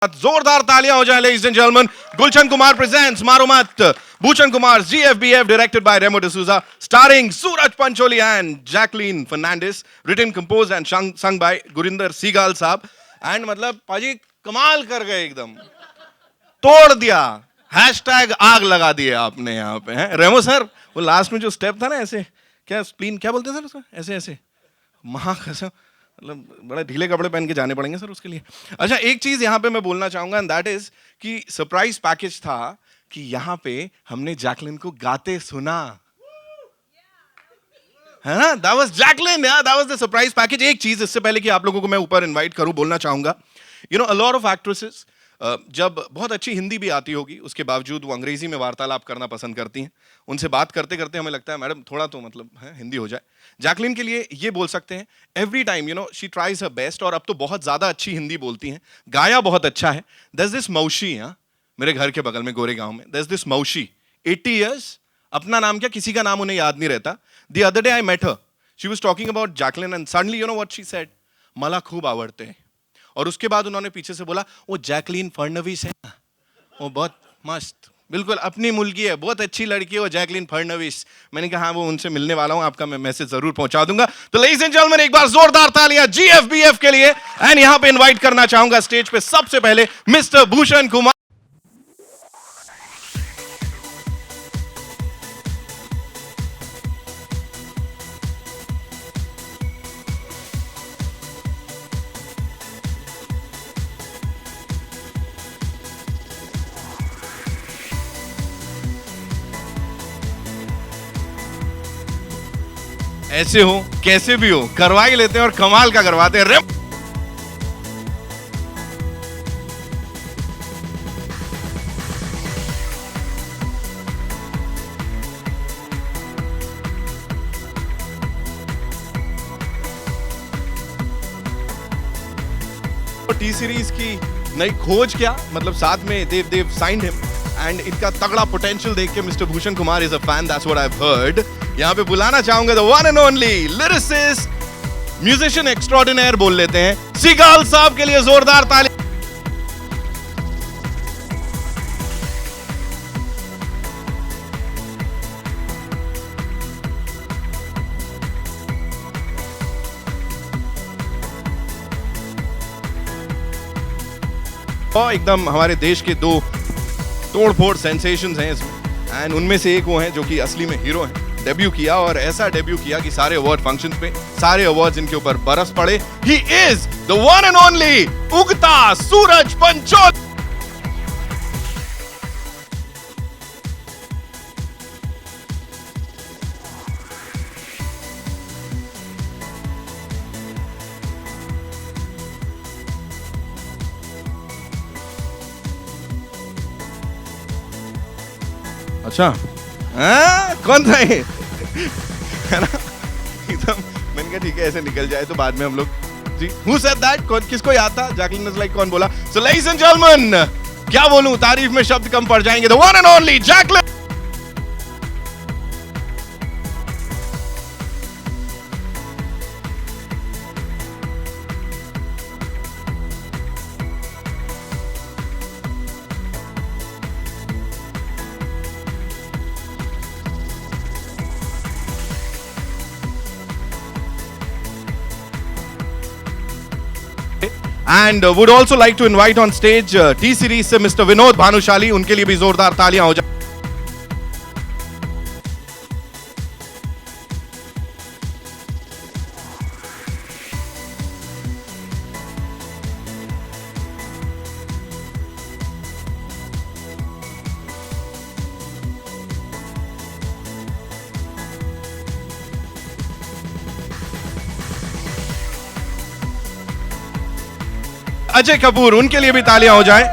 जोरदार तालियां हो जाए ladies and gentlemen. Gulshan Kumar presents Maro Mat. Bhushan Kumar's GFBF, directed by Remo D'Souza, starring Suraj Pancholi and Jacqueline Fernandez, written, composed and sung by Gurinder Seagal साहब. And मतलब पाजी कमाल कर गए एकदम, तोड़ दिया. हैशटैग आग लगा दिए आपने यहाँ पे हैं रेमो सर. वो लास्ट में जो स्टेप था ना, ऐसे क्या स्प्लीन क्या बोलते हैं सर उसको, ऐसे ऐसे महाकसम, मतलब बड़ा ढीले कपड़े पहन के जाने पड़ेंगे सर उसके लिए. अच्छा, एक चीज यहाँ पे मैं बोलना चाहूंगा, एंड दैट इज कि सरप्राइज पैकेज था कि यहाँ पे हमने जैकलिन को गाते सुना, है ना. दैट वाज जैकलिन, या that was the surprise package. एक चीज इससे पहले कि आप लोगों को मैं ऊपर इनवाइट करूं, बोलना चाहूंगा, you know, a lot of actresses जब बहुत अच्छी हिंदी भी आती होगी, उसके बावजूद वो अंग्रेजी में वार्तालाप करना पसंद करती हैं. उनसे बात करते करते हमें लगता है मैडम थोड़ा तो मतलब है हिंदी हो जाए. जैकलिन के लिए ये बोल सकते हैं, every time you know she tries her best, और अब तो बहुत ज्यादा अच्छी हिंदी बोलती हैं, गाया बहुत अच्छा है. देयर इज दिस मौशी, मेरे घर के बगल में गोरेगांव में, देयर इज दिस मौशी, 80 इयर्स, अपना नाम क्या किसी का नाम उन्हें याद नहीं रहता. The other day I met her, she was talking about Jacqueline and suddenly you know what she said, मला खूब आवडते हैं. और उसके बाद उन्होंने पीछे से बोला, वो जैकलिन फडणवीस है ना, वो बहुत मस्त, बिल्कुल अपनी मुलगी है, बहुत अच्छी लड़की है वो जैकलिन फडणवीस. मैंने कहा हाँ, वो उनसे मिलने वाला हूं, आपका मैं मैसेज जरूर पहुंचा दूंगा. तो लेडीज एंड जेंटलमैन, एक बार जोरदार तालियां जीएफबीएफ के लिए. एंड यहां पे इनवाइट करना चाहूंगा स्टेज पे सबसे पहले मिस्टर भूषण कुमार. ऐसे हो कैसे भी हो, करवा ही लेते हैं और कमाल का करवाते हैं. टी सीरीज की नई खोज क्या, मतलब साथ में देव साइंड हिम, एंड इनका तगड़ा पोटेंशियल देख के mister Bhushan Kumar is a fan, that's what I have heard. यहां पे बुलाना चाहूंगा the one and only lyricist, musician extraordinary बोल लेते हैं, सीगाल साहब के लिए जोरदार ताली. एकदम हमारे देश के दो तोड़फोड़ सेंसेशंस हैं इसमें, एंड उनमें से एक वो हैं जो कि असली में हीरो हैं. डेब्यू किया, और ऐसा डेब्यू किया कि सारे अवार्ड फंक्शंस पे सारे अवार्ड्स इनके ऊपर बरस पड़े. He is the one and only उगता सूरज पंचोली. अच्छा, कौन था ये, है ना, एकदम. मैंने कहा ठीक है, ऐसे निकल जाए तो बाद में हम लोग जी. Who said that? कौन, किसको याद था? जैकलिन वाज लाइक, कौन बोला? So ladies and gentlemen, क्या बोलूं, तारीफ में शब्द कम पड़ जाएंगे. The one and only Jacqueline. And would also like to invite on stage T series से Mr. विनोद भानुशाली, उनके लिए भी जोरदार तालियां हो जाए. अजय कपूर, उनके लिए भी तालियां हो जाए.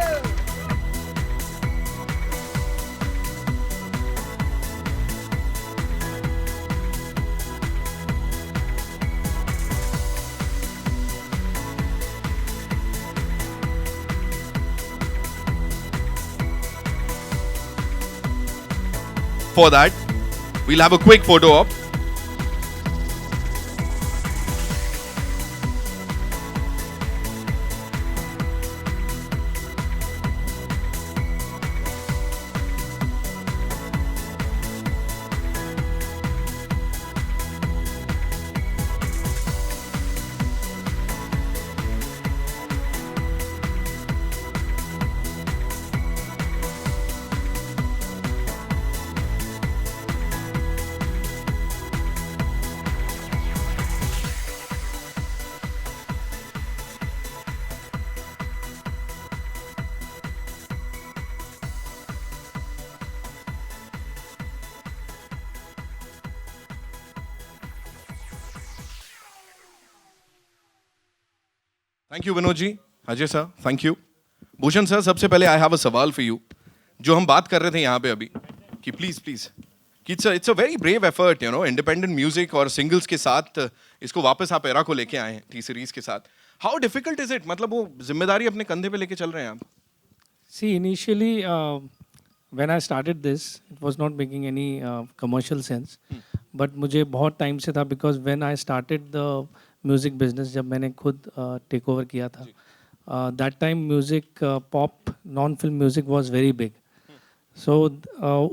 For that, we'll have a quick photo op. Thank you Vinod ji, Ajay sir, thank you. Bhushan sir, सबसे पहले आई हैव अ सवाल फॉर यू। जो हम बात कर रहे थे यहाँ पे अभी कि प्लीज कि it's a very brave effort, you know, independent music और सिंगल्स के साथ इसको वापस आप एरा को लेके आए हैं टी सीरीज के साथ। How difficult is it? मतलब वो जिम्मेदारी अपने कंधे पे लेके चल रहे हैं आप। See, initially, when I started this, it was not making any commercial sense. But मुझे बहुत टाइम से था because when I started the music business, जब मैंने खुद take over किया था, that time music, pop, non-film music was very big. So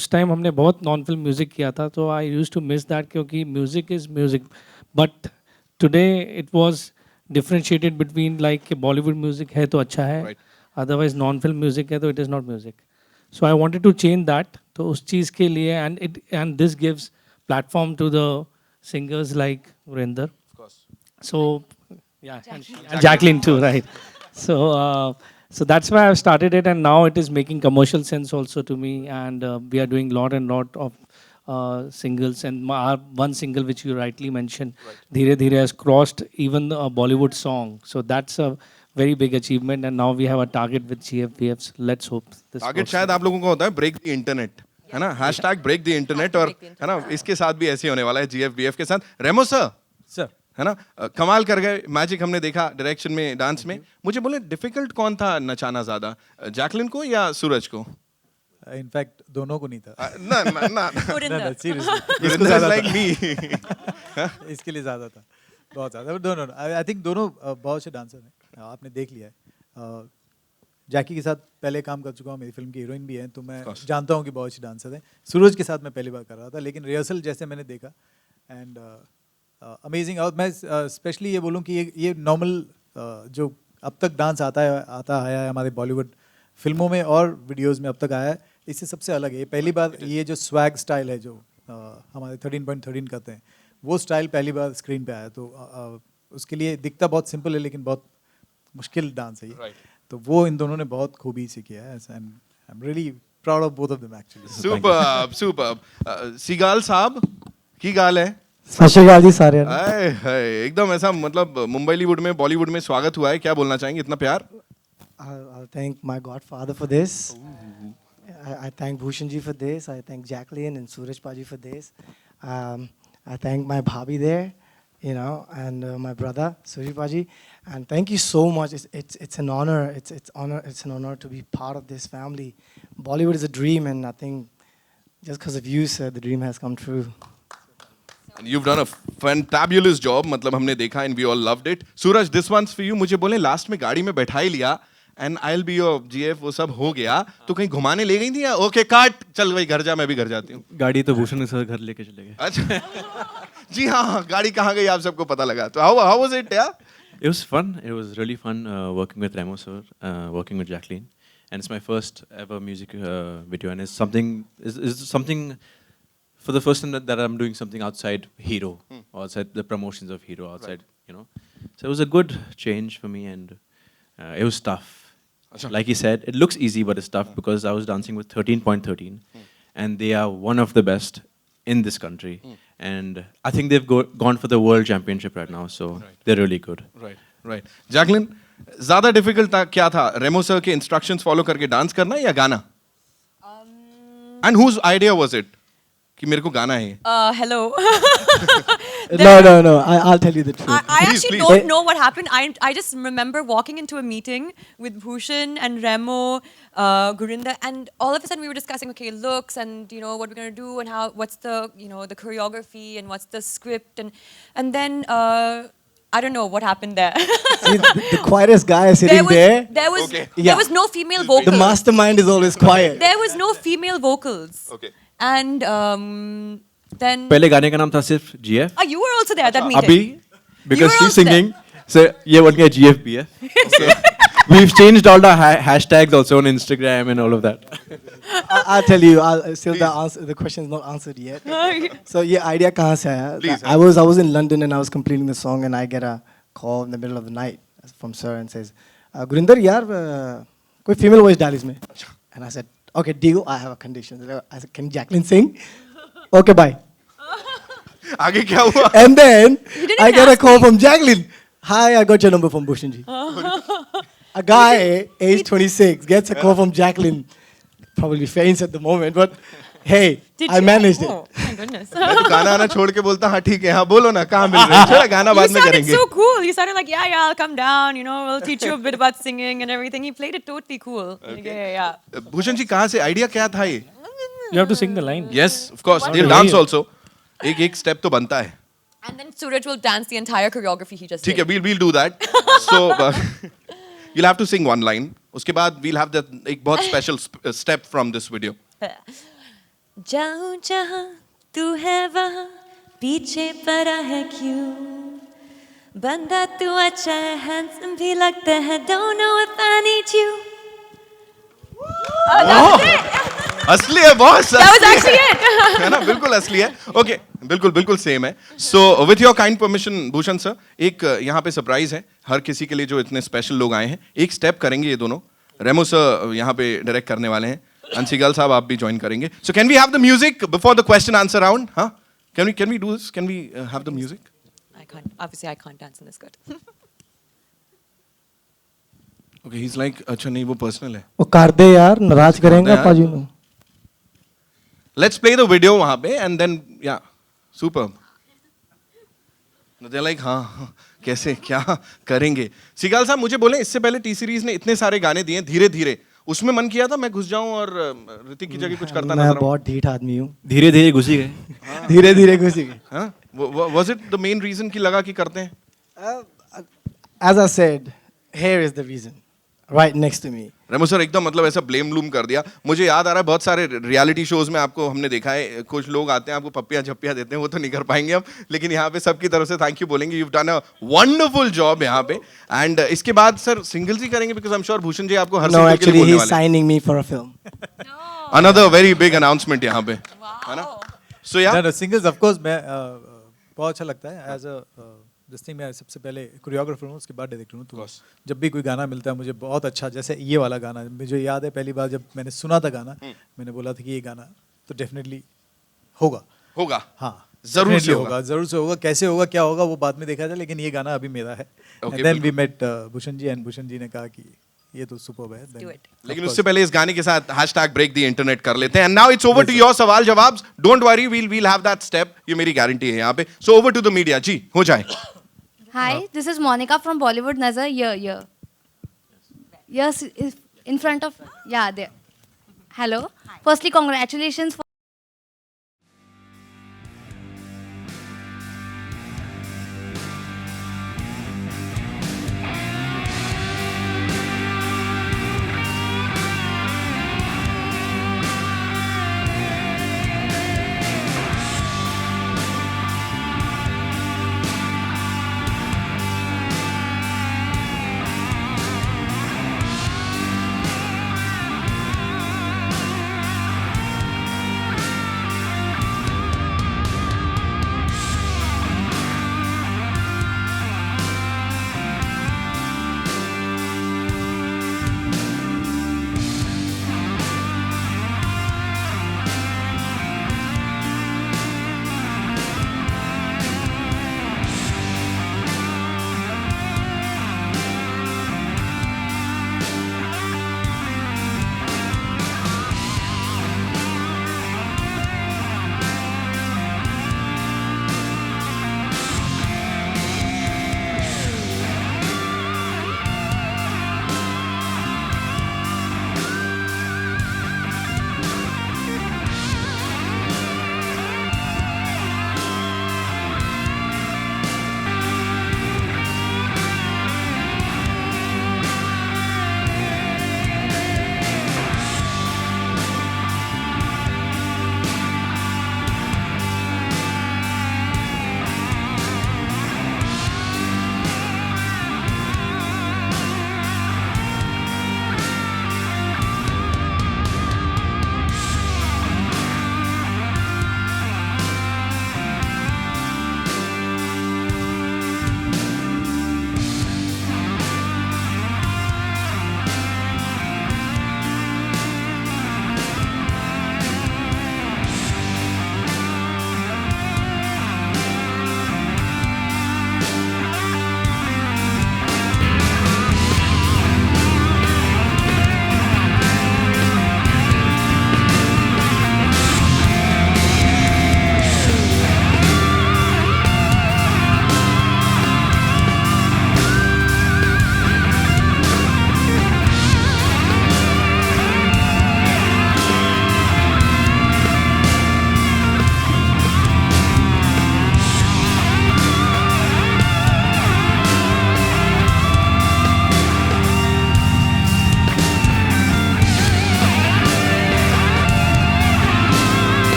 उस टाइम हमने बहुत non-film music किया था, तो I used to miss that क्योंकि music is music. But today it was differentiated between like Bollywood music है तो अच्छा है. Right. Otherwise non film music है तो it is not music so I wanted to change that तो उस चीज़ के लिए and this gives platform to the singers like Virendra so Jacqueline too right so that's why I've started it and now it is making commercial sense also to me and we are doing lot of singles and our one single which you rightly mentioned Dheere Dheere has crossed even a Bollywood song so that's a very big achievement and now we have a target with GFBFs. Let's hope this target works. शायद आप लोगों का होता है break the internet, है ना, hashtag break the internet, और है ना इसके साथ भी ऐसे ही होने वाला है जीएफबीएफ के साथ। रेमो सर, है ना, कमाल कर गए, मैजिक हमने देखा डायरेक्शन में, डांस में। मुझे बोले डिफिकल्ट कौन था नचाना ज्यादा, जैकलिन को या सूरज को? इनफैक्ट दोनों को नहीं था। ना ना ना ना seriously This is like me. इसके लिए ज़्यादा था, बहुत ज़्यादा। दोनों आई थिंक दोनों बहुत अच्छे डांसर हैं, आपने देख लिया है। जैकी के साथ पहले काम कर चुका हूँ, मेरी फिल्म की हीरोइन भी हैं, तो मैं जानता हूँ कि बहुत अच्छे डांसर हैं। सूरज के साथ मैं पहली बार कर रहा था, लेकिन रिहर्सल जैसे मैंने देखा एंड अमेजिंग। और मैं स्पेशली ये बोलूँ कि ये नॉर्मल जो अब तक डांस आता आया है हमारे बॉलीवुड फिल्मों में और वीडियोज़ में अब तक आया है, इससे सबसे अलग है। ये पहली बार ये जो स्वैग स्टाइल है जो हमारे 13.13 करते हैं, वो स्टाइल पहली बार स्क्रीन पे आया। तो उसके लिए दिखता बहुत सिंपल है लेकिन बहुत मुश्किल डांस है ये। तो वो इन दोनों ने बहुत खूबी से किया है and I am really proud of both of them actually. Superb. Sehgal साहब की गाल है। सत श्री अकाल जी सारे। आए हाय, एकदम ऐसा मतलब मुंबईलीवुड में बॉलीवुड में स्वागत हुआ है, क्या बोलना चाहेंगे, इतना प्यार? I'll thank my godfather for this. I thank Bhushan ji for this. I thank Jacqueline and Suraj Paji for this. I thank my bhabhi there, you know, and my brother Suraj Paji. And thank you so much. It's an honor. It's an honor to be part of this family. Bollywood is a dream, and I think just because of you, sir, the dream has come true. And you've done a fantabulous job. मतलब हमने देखा and we all loved it. Suraj, this one's for you. मुझे बोले last में गाड़ी में बैठा ही लिया and I'll be your GF, वो सब हो गया, तो कहीं घुमाने ले गई थी या ओके काट चल भाई घर जा, मैं भी घर जाती हूँ? गाड़ी तो भूषण के साथ घर लेके चले गए। अच्छा जी हाँ, गाड़ी कहाँ गई आप सबको पता लगा। तो how was it? Yeah, It was fun. It was really fun working with Remo sir, working with Jacqueline, and it's my first ever music video, and it's something for the first time that I'm doing something outside Hero, outside the promotions of Hero, outside you know. So it was a good change for me, and it was tough. Like he said, it looks easy, but it's tough because I was dancing with 13.13, and they are one of the best in this country. And I think they've gone for the world championship right now, so they're really good. right. Jacqueline, ज्यादा difficult क्या था, रेमो sir के instructions follow करके dance करना या गाना? And whose idea was it कि मेरे को गाना है? Hello. No. I'll tell you the truth. I Please, actually please. don't know what happened. I just remember walking into a meeting with Bhushan and Remo, Gurinder, and all of a sudden we were discussing, okay, looks and you know what we're gonna do and how, what's the the choreography and what's the script and then I don't know what happened there. See, the quietest guy is sitting there. There was Okay. Yeah. there was no female vocals. The mastermind is always quiet. There was no female vocals. Okay. And then पहले गाने का नाम था सिर्फ GF. you were also there at that meeting. Abhi, because You were she's also singing, so ये बन गया GFBF. So we've changed all the hashtags also on Instagram and all of that. I'll tell you. Still the question is not answered yet. So ये idea कहाँ से आया? Please, I was in London and I was completing the song and I get a call in the middle of the night from sir and says, Gurinder यार कोई female voice डाल इसमें. And I said, okay, deal. I have a condition. I said, can Jacqueline sing? Okay, bye. आगे क्या हुआ? And then didn't I even get a ask call me. from Jacqueline. Hi, I got your number from Bhushanji. A guy, age 26, gets a call from Jacqueline. Probably faints at the moment, but hey, Did I you? managed it. Oh my goodness. मैं तो गाना आना छोड़ के बोलता हाँ ठीक है हाँ बोलो ना कहाँ मिल रहे हैं चलो गाना You बाद में sounded करेंगे so cool. You sounded like, yeah, I'll come down. We'll teach you a bit about singing and everything. He played it totally cool. Like, yeah. Bhushan ji कहाँ से आइडिया क्या था ये You have to sing the line. Yes of course ये What? Dance also एक एक step तो बनता है And then Suraj will dance the entire choreography he just ठीक है did. we'll do that so you'll have to sing one line उसके बाद we'll have that एक बहुत special step from this video जाऊं जहां तू है वहां पीछे पड़ा है क्यों बंदा तू अच्छा है हैंडसम भी लगता है don't know if I need you. Oh, that's it. असली है boss That was actually it. है ना बिल्कुल असली है ओके बिल्कुल बिल्कुल सेम है so with your kind permission Bhushan sir एक यहाँ पे सरप्राइज है हर किसी के लिए जो इतने स्पेशल लोग आए हैं एक स्टेप करेंगे ये दोनों रेमो सर यहाँ पे डायरेक्ट करने वाले हैं अंशिगल साहब आप भी ज्वाइन करेंगे so can we have the music before the question answer round हाँ can we do this can we have the music I can't dance in this good. Okay he is like अच्छा नहीं वो personal है वो कर दे यार नाराज करेंगे यार। पाजू नु लेट्स प्ले द वीडियो वहां पे एंड देन या सुपर दे लाइक हाँ कैसे क्या करेंगे सिगाल साहब मुझे बोले इससे पहले टी सीरीज ने इतने सारे गाने दिए धीरे धीरे उसमें मन किया था मैं घुस जाऊं और ऋतिक की जगह कुछ करता मैं नजर आऊं बहुत ढीठ आदमी हूँ धीरे धीरे घुसी गए धीरे धीरे घुसी गई हाँ was it the main reason कि लगा कि करते हैं As I said, here is the reason. Right next to me. Remo sir एकदम मतलब ऐसा ब्लेम ब्लूम कर दिया मुझे याद आ रहा है बहुत सारे रियलिटी शोज में आपको हमने देखा है कुछ लोग आते हैं आपको पप्पियां झप्पियां देते हैं वो तो नहीं कर पाएंगे हम लेकिन यहाँ पे सबकी तरफ से थैंक यू बोलेंगे you done a wonderful job यहाँ पे एंड इसके बाद सर सिंगल्स ही करेंगे because I am sure Bhushan ji आपको हर No, single के लिए actually, बोलने he's वाले signing me for a film. Another very big announcement यहाँ पे है ना सो या No, no, singles of course मैं बहुत अच्छा लगता है एज अ दिस थिंग मैं सबसे पहले कोरियोग्राफर हूँ उसके बाद डायरेक्टर हूँ तो जब भी कोई गाना मिलता है मुझे बहुत अच्छा जैसे ये वाला गाना मुझे याद है पहली बार जब मैंने सुना था गाना मैंने बोला था कि ये गाना तो डेफिनेटली होगा होगा हाँ जरूर से definitely होगा जरूर से होगा कैसे होगा क्या होगा वो बाद में देखा जाए लेकिन ये गाना अभी मेरा है Okay, and then we met Bhushan ji and Bhushan ji ने कहा कि ये तो सुपर्ब है do it. लेकिन उससे पहले इस गाने के साथ हैशटैग ब्रेक द इंटरनेट कर लेते हैं and now it's over to your सवाल जवाब don't worry we'll have that step ये मेरी गारंटी है यहाँ पे so over to the media जी हो जाए Hi, this is Monica from Bollywood Nazar. Here. Yes, in front of. Yeah, there. Hello. Firstly, congratulations for.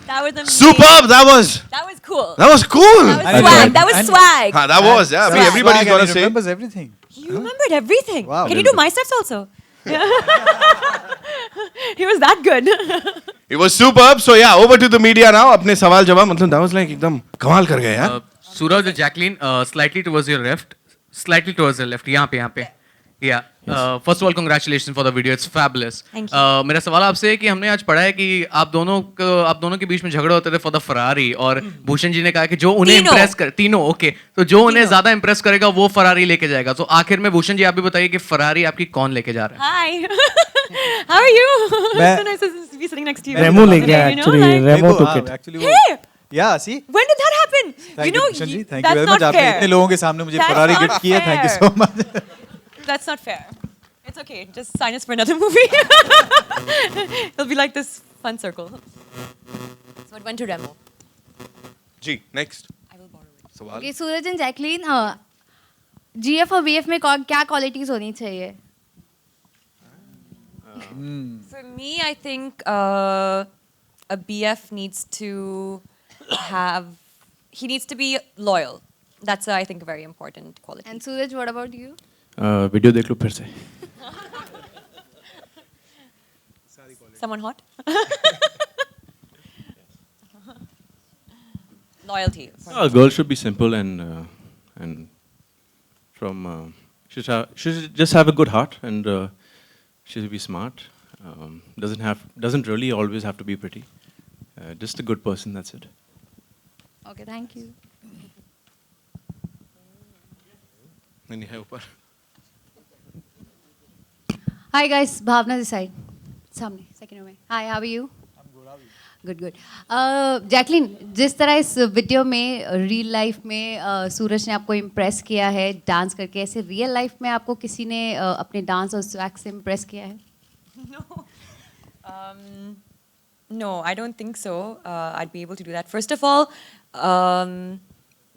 That was amazing. Superb. That was cool. that was cool. That was swag. That was swag. Haan, that was yeah. I mean, everybody's Swag and gonna he say. remembers everything. You remembered everything. Wow. Can you do my steps also? He was that good. It was superb. So yeah, over to the media now. अपने सवाल जवाब मतलब that was like एकदम कमाल कर गए यार. Suraj and Jacqueline, slightly towards your left. Slightly towards the left. यहाँ पे. Yeah. First of all, congratulations for the video. It's fabulous. Thank you. मेरा सवाल आपसे है कि हमने आज पढ़ा है कि आप दोनों के बीच में झगड़े होते थे for the Ferrari और भूषण जी ने कहा कि जो उन्हें तीनों। impress कर तीनों ओके तो जो उन्हें ज्यादा impress करेगा वो Ferrari लेके जाएगा. तो आखिर में भूषण जी आप भी बताइए कि Ferrari आपकी कौन लेके जा रहा है? Hi. How are you? मैं- So nice to be sitting next to you. Remo ले गया You know, actually. like- Remo देखो, took हाँ, it. actually वो- Hey! Yeah, see? When did that happen? Thank you, Bhushan ji. Thank you that's very not much. आपने fair. इतने लोगों के सामने मुझे That's Ferrari not gift किया. Thank you fair. so much. That's not fair. It's okay. Just sign us for another movie. It'll be like this fun circle. So it went to Remo. जी next I will borrow it. सवाल. Okay, Suraj and Jacqueline GF और VF में क्या qualities होनी चाहिए? For me, I think a BF needs to he needs to be loyal. That's, I think, a very important quality. And Suraj, what about you? Video देख लो फिर से. Someone hot? Loyalty. A girl should be simple and from she should just have a good heart and she should be smart. Doesn't really always have to be pretty. Just a good person. That's it. Okay, thank you. नहीं है ऊपर. Hi guys, Bhavna this side. सामने second row में. Hi, how are you? I'm good. How are you? Good, good. Jacqueline, जिस तरह इस video में real life में सूरज ने आपको इम्प्रेस किया है डांस करके, ऐसे रियल लाइफ में आपको किसी ने अपने डांस और स्वैग से इम्प्रेस किया है? No, I don't think so. I'd be able to do that. First of all,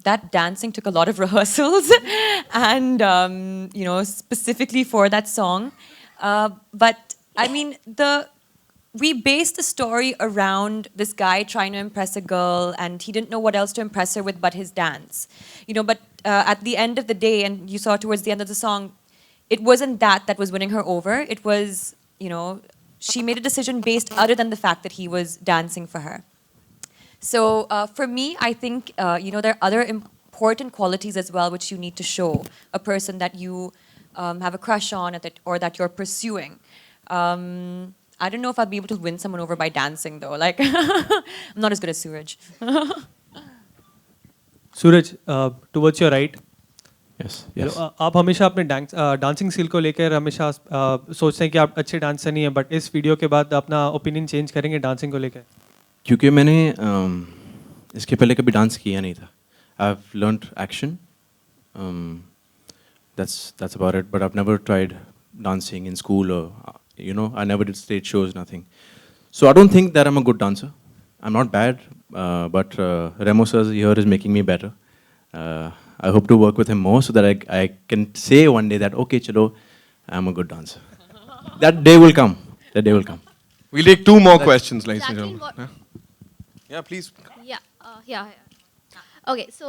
that dancing took a lot of rehearsals and, specifically for that song. But, I mean, we based the story around this guy trying to impress a girl and he didn't know what else to impress her with but his dance. But at the end of the day, and you saw towards the end of the song, it wasn't that was winning her over. It was, she made a decision based other than the fact that he was dancing for her. So for me, I think, there are other important qualities as well which you need to show a person that you have a crush on or that you're pursuing. I don't know if I'll be able to win someone over by dancing though. Like, I'm not as good as Suraj. Suraj towards your right. Yes. आप हमेशा अपने dancing skill को लेकर हमेशा सोचते हैं कि आप अच्छे डांसर नहीं हैं, बट इस वीडियो के बाद अपना ओपिनियन चेंज करेंगे डांसिंग को लेकर? क्योंकि मैंने इसके पहले कभी डांस किया नहीं था. I've learnt action. That's about it. But I've never tried dancing in school or I never did stage shows, nothing. So I don't think that I'm a good dancer. I'm not bad, but Remo sir here is making me better. I hope to work with him more so that I can say one day that okay, chalo, I'm a good dancer. That day will come. That day will come. We'll take two more questions, ladies and Jacqueline, gentlemen. Yeah, please. Yeah. Okay, so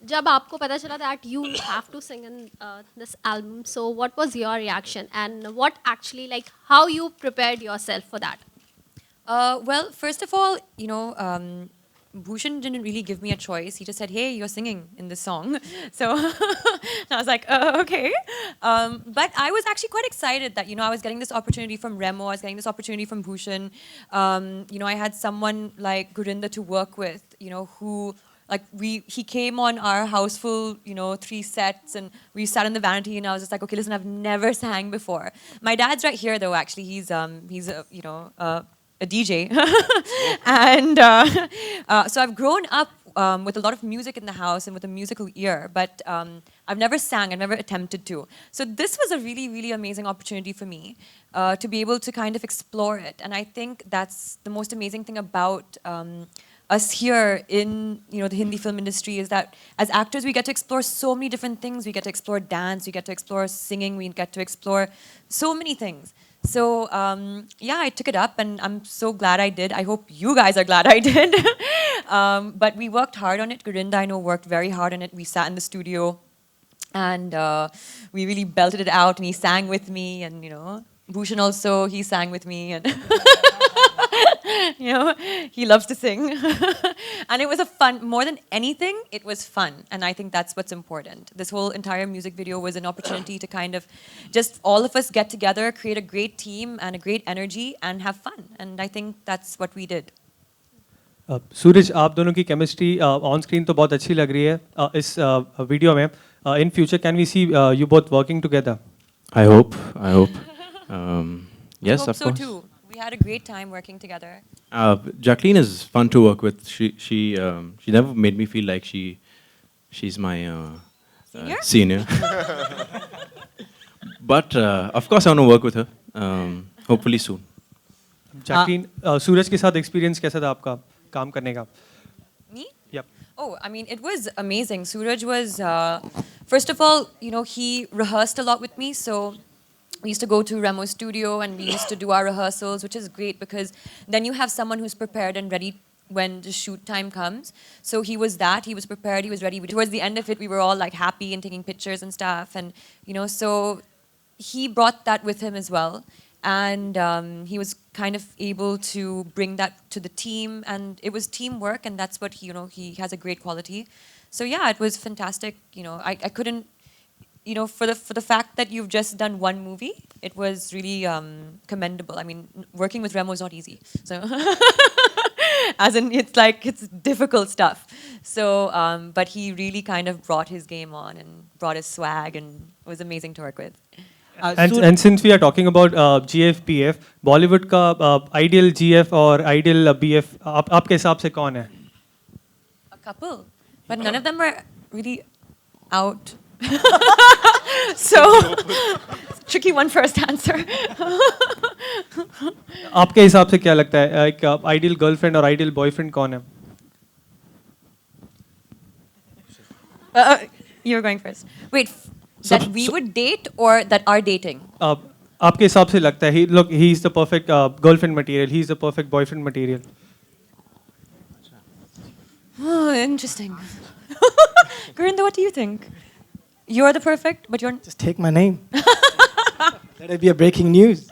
जब आपको पता चला that you have to sing in this album, so what was your reaction and what actually how you prepared yourself for that? Well, first of all, Bhushan didn't really give me a choice. He just said, hey, you're singing in this song. So I was like, okay. But I was actually quite excited that, I was getting this opportunity from Remo. I was getting this opportunity from Bhushan. I had someone like Gurinder to work with, who, he came on our houseful, 3 sets and we sat in the vanity and I was just like, okay, listen, I've never sang before. My dad's right here though, actually. He's a DJ. And so I've grown up with a lot of music in the house and with a musical ear, but I've never sang, I've never attempted to. So this was a really, really amazing opportunity for me to be able to kind of explore it. And I think that's the most amazing thing about us here in the Hindi film industry is that as actors we get to explore so many different things. We get to explore dance, we get to explore singing, we get to explore so many things. So yeah, I took it up, and I'm so glad I did. I hope you guys are glad I did. But we worked hard on it. Gurinda, I know, worked very hard on it. We sat in the studio, and we really belted it out. And he sang with me, and Bhushan also, he sang with me, and he loves to sing. And it was a fun, more than anything, it was fun. And I think that's what's important. This whole entire music video was an opportunity to kind of just all of us get together, create a great team and a great energy and have fun. And I think that's what we did. सूरज, आप दोनों की chemistry on screen तो बहुत अच्छी लग रही है इस वीडियो में. In future can we see you both working together? I hope. Yes, I hope of so course. too. We had a great time working together. Jacqueline is fun to work with. She never made me feel like she's my senior. But of course I want to work with her. Hopefully soon. Jacqueline, Suraj के साथ experience कैसा था आपका काम करने का? Me? Yep. Oh, I mean, it was amazing. Suraj was, first of all, he rehearsed a lot with me. So we used to go to Remo's studio and we used to do our rehearsals, which is great because then you have someone who's prepared and ready when the shoot time comes. So he was that. He was prepared. He was ready. Towards the end of it, we were all like happy and taking pictures and stuff. And, so he brought that with him as well. And he was kind of able to bring that to the team, and it was teamwork, and that's what he has a great quality. So yeah, it was fantastic. I couldn't, for the fact that you've just done one movie, it was really commendable. I mean, working with Remo is not easy. So as in, it's difficult stuff. So, but he really kind of brought his game on and brought his swag, and it was amazing to work with. And since we are talking about GF BF, Bollywood का ideal GF और ideal BF आपके हिसाब से कौन है? A couple, but none of them were really out. So tricky one first answer. आपके हिसाब से क्या लगता है एक आइडियल गर्लफ्रेंड और आइडियल बॉयफ्रेंड कौन है? You're going first. Wait, that we would date or that are dating? आपके हिसाब से लगता है he is the perfect girlfriend material, he is the perfect boyfriend material? Oh, interesting. Gurinda, what do you think? You're the perfect, but you're Just take my name. Let it be a breaking news.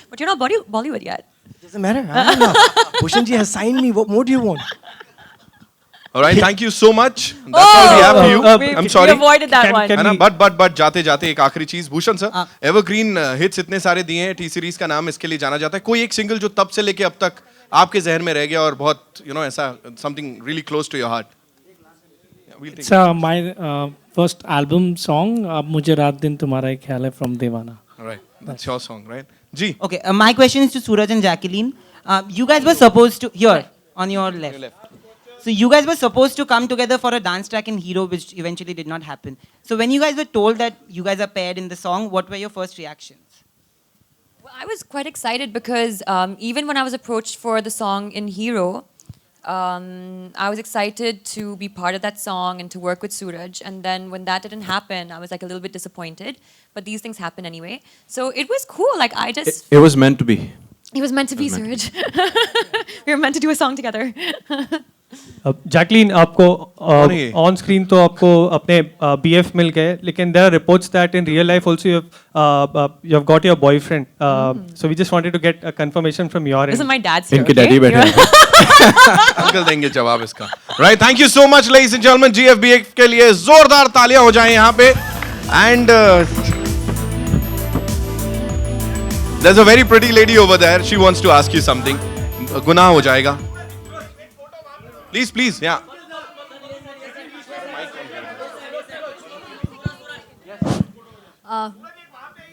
but you're not Bollywood yet. Doesn't matter. I don't know. Bhushan ji has signed me. What more do you want? All right, thank you so much. That's all we have for you. I'm sorry. We avoided that one. है ना, but जाते जाते एक आखिरी चीज, Bhushan sir, evergreen hits इतने सारे दिए हैं, टी सीरीज का नाम इसके लिए जाना जाता है. कोई एक सिंगल जो तब से लेके अब तक आपके जहन में रह गया और बहुत ऐसा something really close to your heart? It's my first album song. अब मुझे रात दिन तुम्हारा ही ख्याल है from Devana. All right, that's your song, right? जी. Okay, my question is to Suraj and Jacqueline. You guys were supposed to here on your left. So you guys were supposed to come together for a dance track in Hero, which eventually did not happen. So when you guys were told that you guys are paired in the song, what were your first reactions? Well, I was quite excited because even when I was approached for the song in Hero, I was excited to be part of that song and to work with Suraj. And then when that didn't happen, I was like a little bit disappointed. But these things happen anyway. So it was cool. Like I just... It was meant to be. It was meant to be, Suraj. We were meant to do a song together. Jacqueline, आपको on screen तो आपको अपने BF मिल गए, लेकिन there are reports that in real life also you have got your boyfriend. So we just wanted to get a confirmation from your end. Listen, my dad's here. इनके Okay? Daddy बैठे हैं. Uncle देंगे जवाब इसका. Right, thank you so much, ladies and gentlemen. GFBF के लिए जोरदार तालियां हो जाएं यहाँ पे. And there's a very pretty lady over there. She wants to ask you something. गुनाह हो जाएगा. Please, yeah.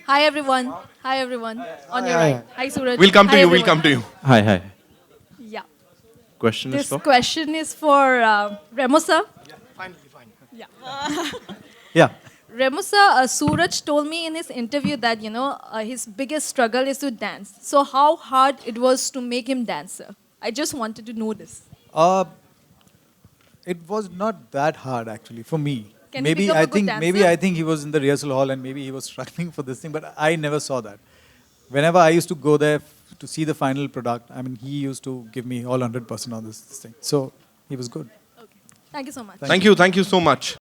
Hi everyone. On your right. Hi Suraj. We'll come to Hi, you. We'll everyone. come to you. Hi. Yeah. Question is This for? question is for Remo sir. Fine. Yeah. Yeah. Remo sir, Suraj told me in his interview that his biggest struggle is to dance. So how hard it was to make him dancer? I just wanted to know this. It was not that hard actually for me. Can he become a good dancer? Maybe I think he was in the rehearsal hall and maybe he was struggling for this thing, but I never saw that. whenever I used to go there to see the final product, I mean, he used to give me all 100% on this thing. So he was good. Thank you so much. Thank you so much.